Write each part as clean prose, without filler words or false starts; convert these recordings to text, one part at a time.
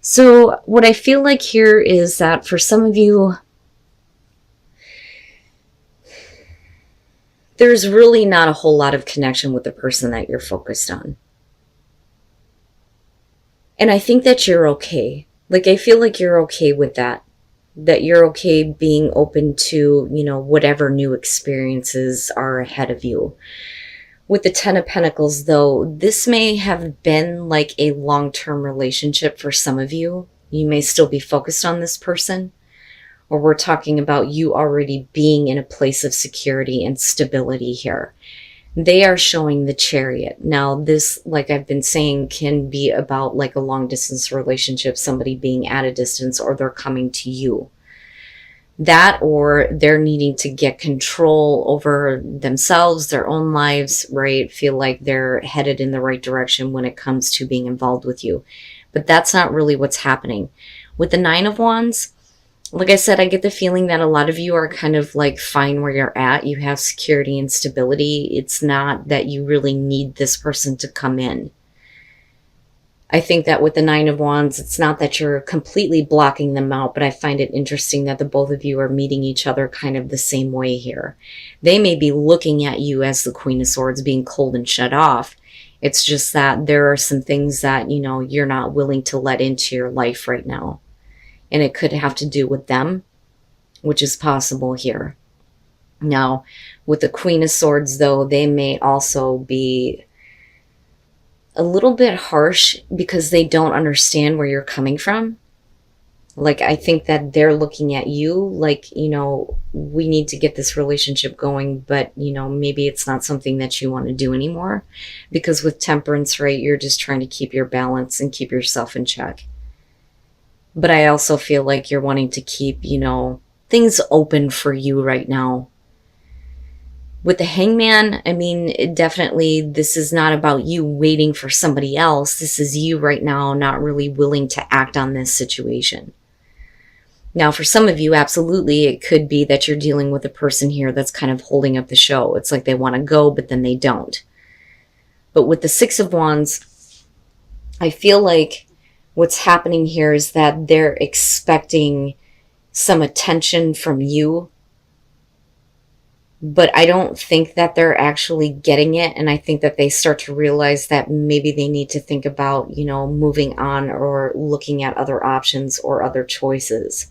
So what I feel like here is that for some of you, there's really not a whole lot of connection with the person that you're focused on. And I think that you're okay. Like, I feel like you're okay with that. That you're okay being open to, whatever new experiences are ahead of you. With the Ten of Pentacles, though, this may have been like a long-term relationship for some of you. You may still be focused on this person. Or we're talking about you already being in a place of security and stability here. They are showing the Chariot. Now, this, like I've been saying, can be about like a long distance relationship, somebody being at a distance, or they're coming to you. That, or they're needing to get control over themselves, their own lives, right? Feel like they're headed in the right direction when it comes to being involved with you. But that's not really what's happening. With the Nine of Wands, like I said, I get the feeling that a lot of you are kind of like fine where you're at. You have security and stability. It's not that you really need this person to come in. I think that with the Nine of Wands, it's not that you're completely blocking them out, but I find it interesting that the both of you are meeting each other kind of the same way here. They may be looking at you as the Queen of Swords, being cold and shut off. It's just that there are some things that, you're not willing to let into your life right now. And it could have to do with them, which is possible here. Now, with the Queen of Swords, though, they may also be a little bit harsh because they don't understand where you're coming from. Like, I think that they're looking at you like, we need to get this relationship going, but, maybe it's not something that you want to do anymore. Because with Temperance, right, you're just trying to keep your balance and keep yourself in check. But I also feel like you're wanting to keep, things open for you right now. With the Hangman, I mean, definitely this is not about you waiting for somebody else. This is you right now not really willing to act on this situation. Now, for some of you, absolutely, it could be that you're dealing with a person here that's kind of holding up the show. It's like they want to go, but then they don't. But with the Six of Wands, I feel like what's happening here is that they're expecting some attention from you, but I don't think that they're actually getting it. And I think that they start to realize that maybe they need to think about, moving on or looking at other options or other choices.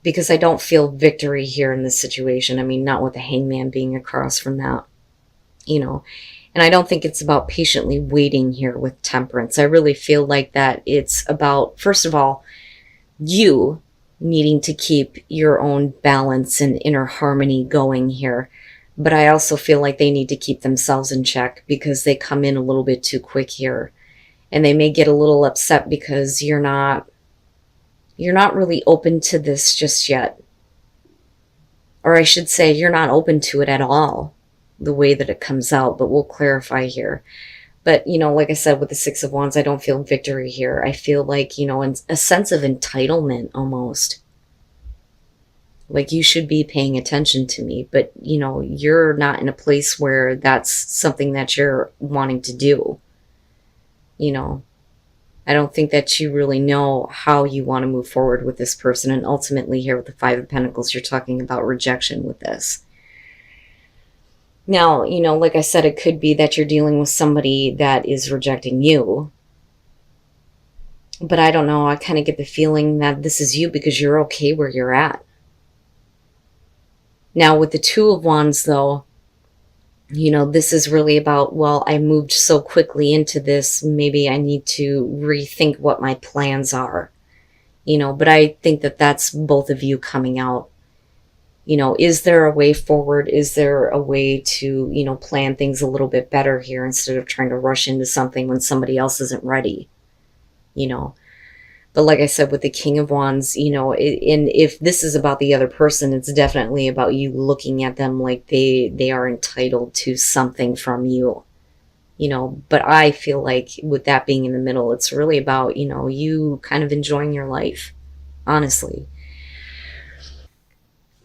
Because I don't feel victory here in this situation. I mean, not with the Hangman being across from that, And I don't think it's about patiently waiting here with Temperance. I really feel like that it's about, first of all, you needing to keep your own balance and inner harmony going here. But I also feel like they need to keep themselves in check because they come in a little bit too quick here. And they may get a little upset because you're not really open to this just yet. Or I should say, you're not open to it at all, the way that it comes out, but we'll clarify here. But, like I said, with the Six of Wands, I don't feel victory here. I feel like, a sense of entitlement almost. Like, you should be paying attention to me, but, you're not in a place where that's something that you're wanting to do. I don't think that you really know how you want to move forward with this person. And ultimately here with the Five of Pentacles, you're talking about rejection with this. Now, like I said, it could be that you're dealing with somebody that is rejecting you. But I don't know. I kind of get the feeling that this is you because you're okay where you're at. Now, with the Two of Wands, though, this is really about, well, I moved so quickly into this. Maybe I need to rethink what my plans are. But I think that that's both of you coming out. Is there a way forward? Is there a way to, plan things a little bit better here instead of trying to rush into something when somebody else isn't ready? But like I said, with the King of Wands, and if this is about the other person, it's definitely about you looking at them like they are entitled to something from you. But I feel like with that being in the middle, it's really about, you kind of enjoying your life, honestly.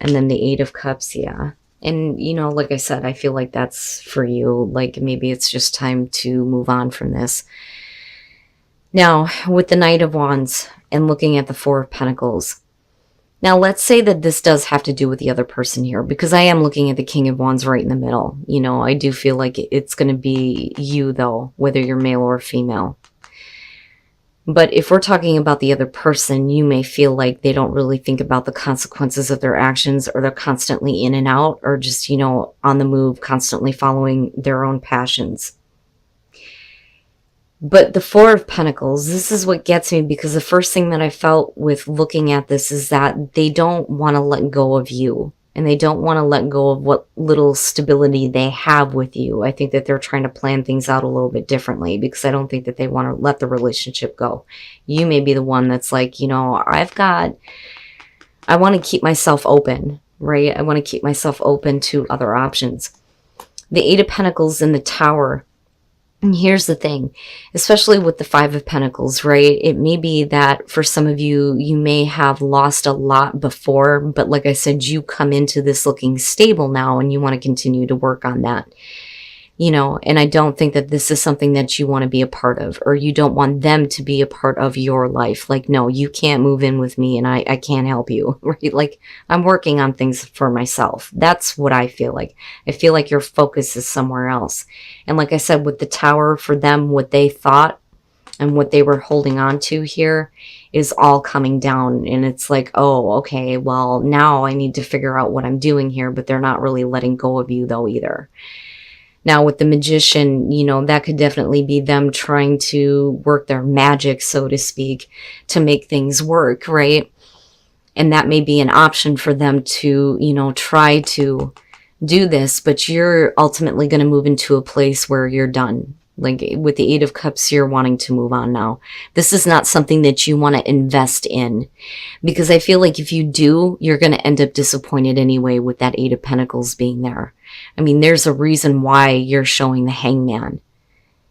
And then the Eight of Cups, yeah. And, like I said, I feel like that's for you. Like, maybe it's just time to move on from this. Now, with the Knight of Wands and looking at the Four of Pentacles, now let's say that this does have to do with the other person here, because I am looking at the King of Wands right in the middle. You know, I do feel like it's going to be you, though, whether you're male or female. But if we're talking about the other person, you may feel like they don't really think about the consequences of their actions, or they're constantly in and out, or just, you know, on the move, constantly following their own passions. But the Four of Pentacles, this is what gets me, because the first thing that I felt with looking at this is that they don't want to let go of you. And they don't want to let go of what little stability they have with you. I think that they're trying to plan things out a little bit differently, because I don't think that they want to let the relationship go. You may be the one that's like, you know, I want to keep myself open, right? I want to keep myself open to other options. The Eight of Pentacles and the Tower. And here's the thing, especially with the Five of Pentacles, right? It may be that for some of you, you may have lost a lot before, but like I said, you come into this looking stable now and you want to continue to work on that. You know, and I don't think that this is something that you want to be a part of, or you don't want them to be a part of your life. Like, no, you can't move in with me and I can't help you, right? Like, I'm working on things for myself. That's what I feel like. I feel like your focus is somewhere else. And like I said, with the Tower, for them, what they thought and what they were holding on to here is all coming down. And it's like, oh, okay, well, now I need to figure out what I'm doing here, but they're not really letting go of you though either. Now with the Magician, you know, that could definitely be them trying to work their magic, so to speak, to make things work, right? And that may be an option for them to, you know, try to do this, but you're ultimately going to move into a place where you're done. Like with the Eight of Cups, you're wanting to move on now. This is not something that you want to invest in, because I feel like if you do, you're going to end up disappointed anyway with that Eight of Pentacles being there. I mean, there's a reason why you're showing the Hangman,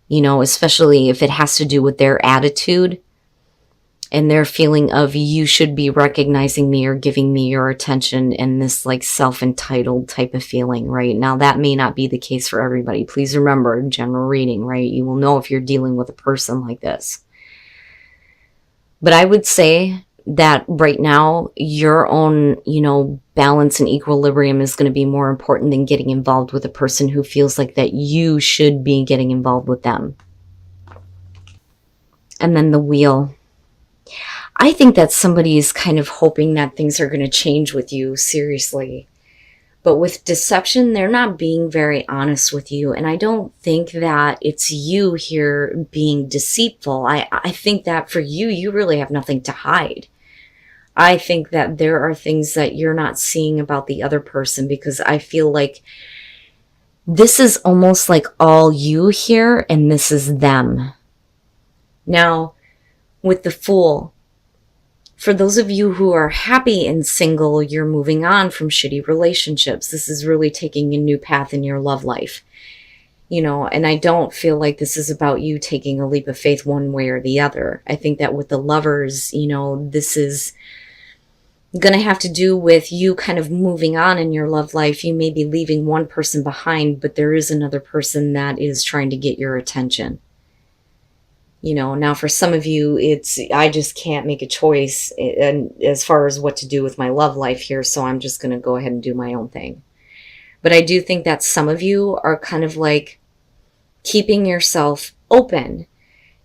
you know, especially if it has to do with their attitude and their feeling of you should be recognizing me or giving me your attention, and this like self-entitled type of feeling, right? Now that may not be the case for everybody. Please remember, general reading, right? You will know if you're dealing with a person like this. But I would say that right now, your own, you know, balance and equilibrium is going to be more important than getting involved with a person who feels like that you should be getting involved with them. And then the Wheel. I think that somebody is kind of hoping that things are going to change with you, seriously. But with deception, they're not being very honest with you. And I don't think that it's you here being deceitful. I think that for you, you really have nothing to hide. I think that there are things that you're not seeing about the other person, because I feel like this is almost like all you here and this is them. Now, with the Fool, for those of you who are happy and single, you're moving on from shitty relationships. This is really taking a new path in your love life. You know, and I don't feel like this is about you taking a leap of faith one way or the other. I think that with the Lovers, you know, this is going to have to do with you kind of moving on in your love life. You may be leaving one person behind, but there is another person that is trying to get your attention. You know, now for some of you, it's, I just can't make a choice and as far as what to do with my love life here, so I'm just going to go ahead and do my own thing. But I do think that some of you are kind of like keeping yourself open,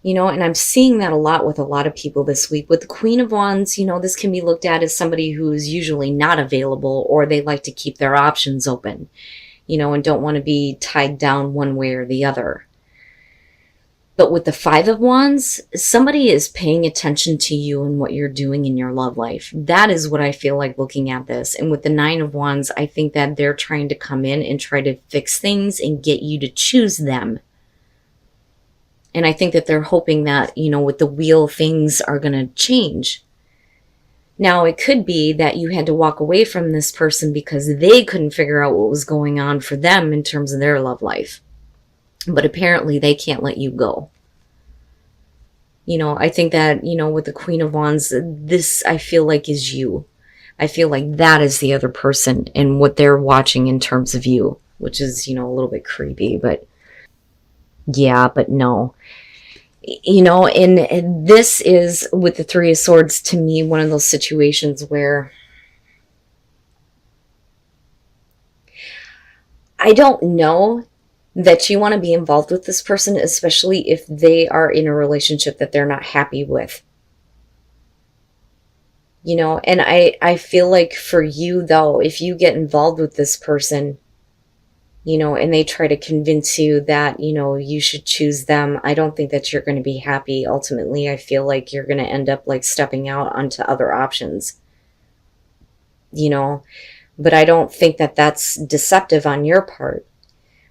you know, and I'm seeing that a lot with a lot of people this week. With the Queen of Wands, you know, this can be looked at as somebody who is usually not available, or they like to keep their options open, you know, and don't want to be tied down one way or the other. But with the Five of Wands, somebody is paying attention to you and what you're doing in your love life. That is what I feel like looking at this. And with the Nine of Wands, I think that they're trying to come in and try to fix things and get you to choose them. And I think that they're hoping that, you know, with the Wheel, things are going to change. Now, it could be that you had to walk away from this person because they couldn't figure out what was going on for them in terms of their love life. But apparently they can't let you go. You know, I think that, you know, with the Queen of Wands, this I feel like is you. I feel like that is the other person and what they're watching in terms of you, which is, you know, a little bit creepy, but yeah, but no. You know, and this is with the Three of Swords to me one of those situations where I don't know that you want to be involved with this person, especially if they are in a relationship that they're not happy with. You know, and I feel like for you though, if you get involved with this person, you know, and they try to convince you that, you know, you should choose them, I don't think that you're going to be happy. Ultimately, I feel like you're going to end up like stepping out onto other options, you know, but I don't think that that's deceptive on your part.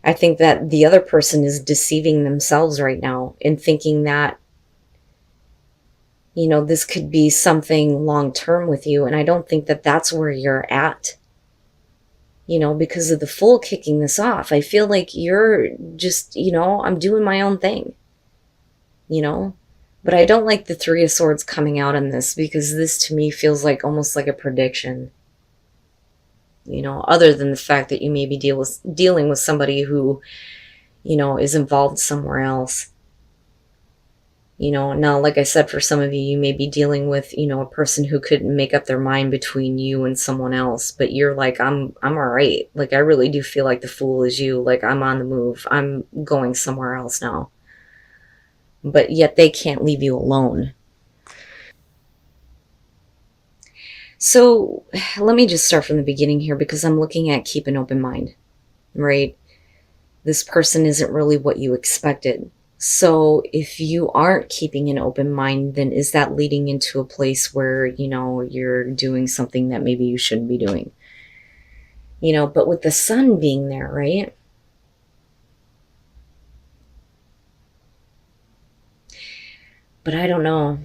I think that the other person is deceiving themselves right now and thinking that, you know, this could be something long term with you. And I don't think that that's where you're at, you know, because of the Fool kicking this off. I feel like you're just, you know, I'm doing my own thing, you know, but I don't like the Three of Swords coming out on this, because this to me feels like almost like a prediction, you know, other than the fact that you may be dealing with somebody who, you know, is involved somewhere else. You know, now, like I said, for some of you, you may be dealing with, you know, a person who couldn't make up their mind between you and someone else, but you're like, I'm all right. Like, I really do feel like the Fool is you. Like, I'm on the move. I'm going somewhere else now. But yet they can't leave you alone. So let me just start from the beginning here, because I'm looking at keep an open mind, right? This person isn't really what you expected. So if you aren't keeping an open mind, then is that leading into a place where, you know, you're doing something that maybe you shouldn't be doing? You know, but with the Sun being there, right? But I don't know.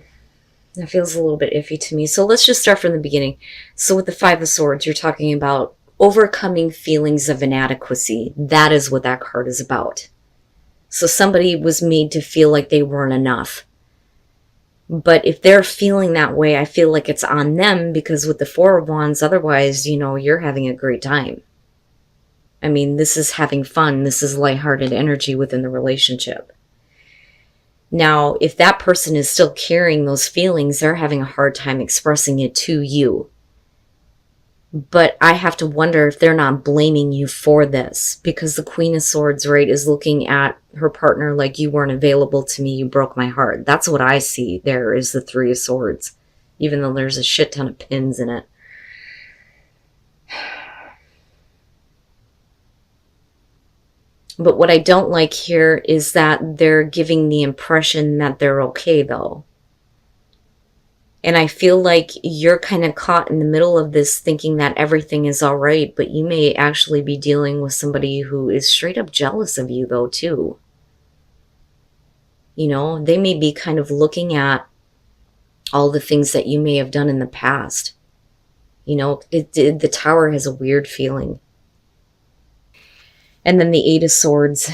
That feels a little bit iffy to me. So let's just start from the beginning. So with the Five of Swords, you're talking about overcoming feelings of inadequacy. That is what that card is about. So somebody was made to feel like they weren't enough. But if they're feeling that way, I feel like it's on them, because with the Four of Wands, otherwise, you know, you're having a great time. I mean, this is having fun. This is lighthearted energy within the relationship. Now, if that person is still carrying those feelings, they're having a hard time expressing it to you. But I have to wonder if they're not blaming you for this, because the Queen of Swords, right, is looking at her partner like, you weren't available to me, you broke my heart. That's what I see there, is the Three of Swords, even though there's a shit ton of pins in it. But what I don't like here is that they're giving the impression that they're okay, though. And I feel like you're kind of caught in the middle of this, thinking that everything is all right, but you may actually be dealing with somebody who is straight up jealous of you, though, too. You know, they may be kind of looking at all the things that you may have done in the past. You know, the Tower has a weird feeling. And then the Eight of Swords.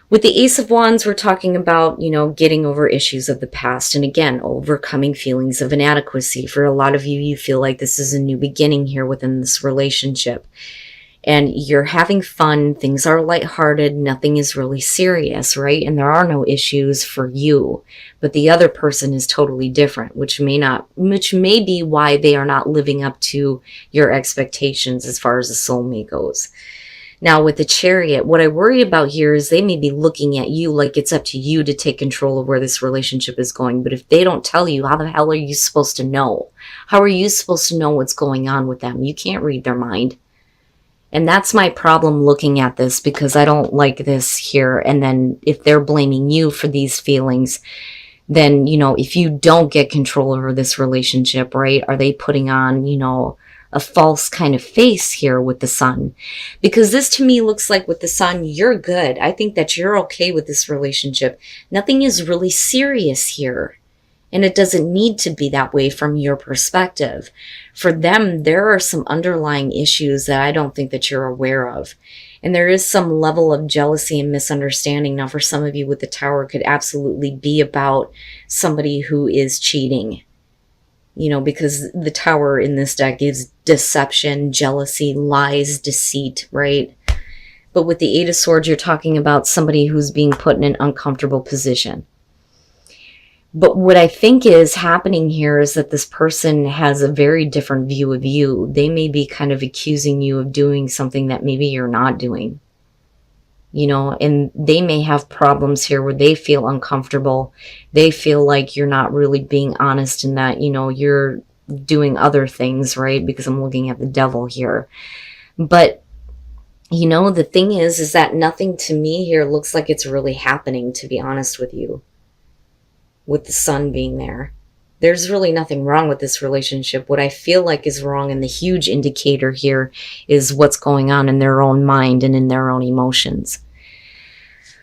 With the Ace of Wands, we're talking about, you know, getting over issues of the past. And again, overcoming feelings of inadequacy. For a lot of you, you feel like this is a new beginning here within this relationship. And you're having fun. Things are lighthearted. Nothing is really serious, right? And there are no issues for you. But the other person is totally different, which may be why they are not living up to your expectations as far as the soulmate goes. Now, with the Chariot, what I worry about here is they may be looking at you like it's up to you to take control of where this relationship is going. But if they don't tell you, how the hell are you supposed to know? How are you supposed to know what's going on with them? You can't read their mind. And that's my problem looking at this, because I don't like this here. And then if they're blaming you for these feelings, then, you know, if you don't get control over this relationship, right, are they putting on, you know, a false kind of face here with the Sun? Because this to me looks like with the Sun, you're good. I think that you're okay with this relationship. Nothing is really serious here. And it doesn't need to be that way from your perspective. For them, there are some underlying issues that I don't think that you're aware of. And there is some level of jealousy and misunderstanding. Now, for some of you with the Tower, it could absolutely be about somebody who is cheating. You know, because the Tower in this deck is deception, jealousy, lies, deceit, right? But with the Eight of Swords, you're talking about somebody who's being put in an uncomfortable position. But what I think is happening here is that this person has a very different view of you. They may be kind of accusing you of doing something that maybe you're not doing. You know, and they may have problems here where they feel uncomfortable. They feel like you're not really being honest in that, you know, you're doing other things, right? Because I'm looking at the Devil here. But, you know, the thing is that nothing to me here looks like it's really happening, to be honest with you. With the Sun being there, there's really nothing wrong with this relationship. What I feel like is wrong, and the huge indicator here, is what's going on in their own mind and in their own emotions.